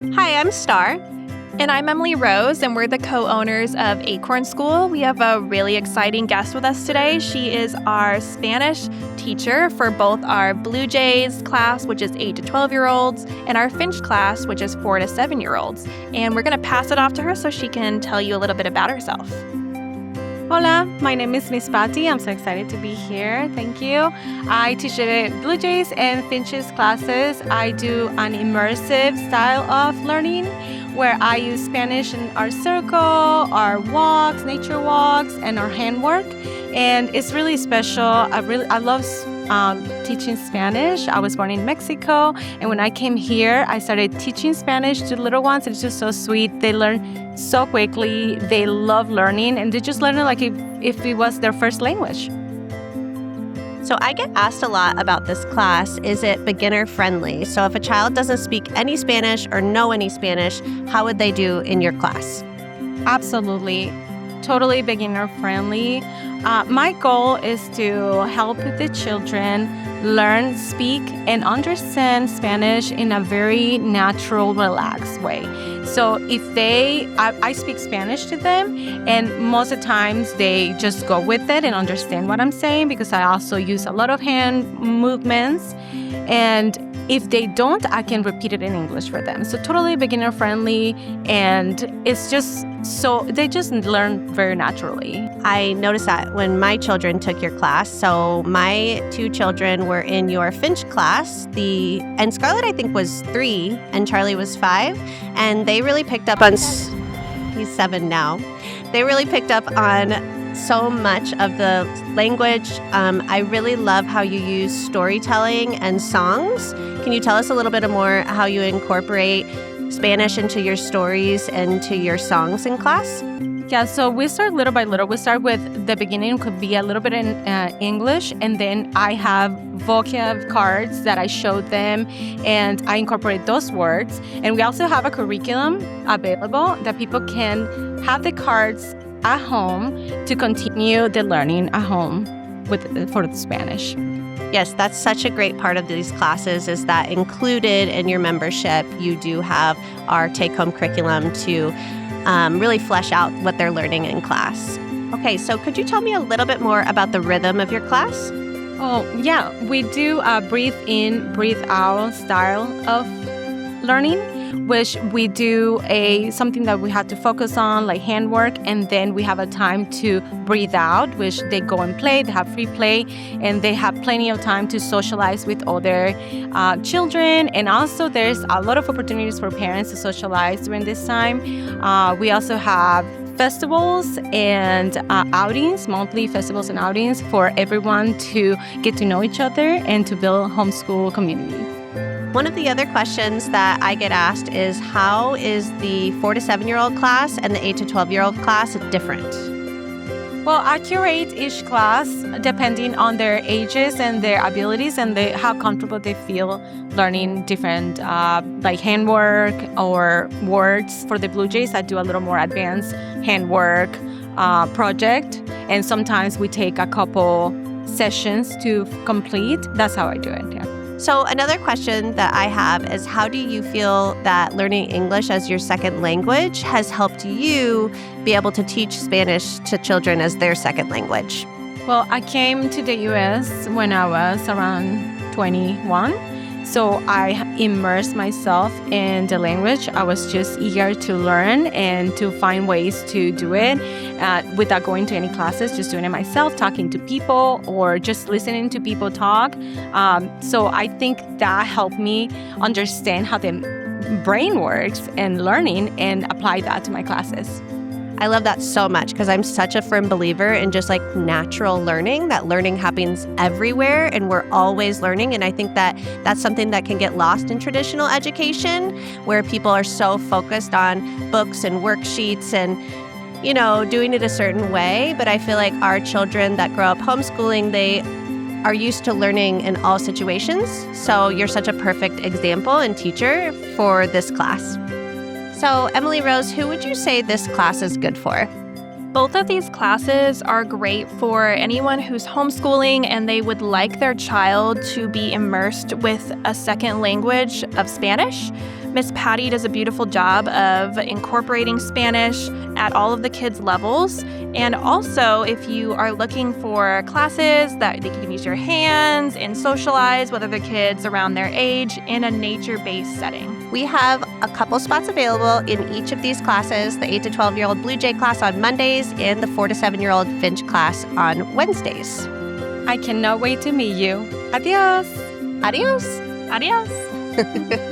Hi, I'm Star. And I'm Emily Rose, and we're the co-owners of Acorn School. We have a really exciting guest with us today. She is our Spanish teacher for both our Blue Jays class, which is 8 to 12-year-olds, and our Finch class, which is 4 to 7-year-olds. And we're going to pass it off to her so she can tell you a little bit about herself. Hola, my name is Miss Pati. I'm so excited to be here. Thank you. I teach the Blue Jays and Finch's classes. I do an immersive style of learning where I use Spanish in our circle, our walks, nature walks, and our handwork. And it's really special. I love teaching Spanish. I was born in Mexico, and when I came here, I started teaching Spanish to little ones. It's just so sweet. They learn so quickly. They love learning, and they just learn it like if it was their first language. So I get asked a lot about this class. Is it beginner friendly? So if a child doesn't speak any Spanish or know any Spanish, how would they do in your class? Absolutely. Totally beginner friendly. My goal is to help the children learn, speak, and understand Spanish in a very natural, relaxed way. So if I speak Spanish to them, and most of the times they just go with it and understand what I'm saying because I also use a lot of hand movements. And if they don't, I can repeat it in English for them. So totally beginner friendly, and it's just so they just learn very naturally. I noticed that when my children took your class. So my two children were in your Finch class. And Scarlett, I think, was 3 and Charlie was 5. And they really picked up on, he's 7 now. They really picked up on so much of the language. I really love how you use storytelling and songs. Can you tell us a little bit more how you incorporate Spanish into your stories and to your songs in class? Yeah, so we start little by little. We start with the beginning, could be a little bit in English, and then I have vocab cards that I show them, and I incorporate those words. And we also have a curriculum available that people can have the cards at home to continue the learning at home for the Spanish. Yes, that's such a great part of these classes is that included in your membership, you do have our take-home curriculum to really flesh out what they're learning in class. Okay, so could you tell me a little bit more about the rhythm of your class? Oh, yeah. We do a breathe in, breathe out style of learning, which we do something that we have to focus on, like handwork, and then we have a time to breathe out, which they go and play, they have free play, and they have plenty of time to socialize with other children. And also there's a lot of opportunities for parents to socialize during this time. We also have festivals and outings, monthly festivals and outings for everyone to get to know each other and to build homeschool community. One of the other questions that I get asked is how is the 4 to 7-year-old class and the 8 to 12-year-old class different? Well, I curate each class depending on their ages and their abilities and how comfortable they feel learning different like handwork or words. For the Blue Jays, I do a little more advanced handwork project, and sometimes we take a couple sessions to complete. That's how I do it, yeah. So another question that I have is how do you feel that learning English as your second language has helped you be able to teach Spanish to children as their second language? Well, I came to the U.S. when I was around 21. So I immersed myself in the language. I was just eager to learn and to find ways to do it without going to any classes, just doing it myself, talking to people or just listening to people talk. So I think that helped me understand how the brain works and learning and apply that to my classes. I love that so much because I'm such a firm believer in just like natural learning, that learning happens everywhere and we're always learning. And I think that that's something that can get lost in traditional education where people are so focused on books and worksheets and, you know, doing it a certain way. But I feel like our children that grow up homeschooling, they are used to learning in all situations. So you're such a perfect example and teacher for this class. So, Emily Rose, who would you say this class is good for? Both of these classes are great for anyone who's homeschooling and they would like their child to be immersed with a second language of Spanish. Miss Pati does a beautiful job of incorporating Spanish at all of the kids' levels. And also, if you are looking for classes that you can use your hands and socialize with other kids around their age in a nature-based setting. We have a couple spots available in each of these classes, the 8 to 12-year-old Blue Jay class on Mondays and the 4 to 7-year-old Finch class on Wednesdays. I cannot wait to meet you. Adios. Adios. Adios.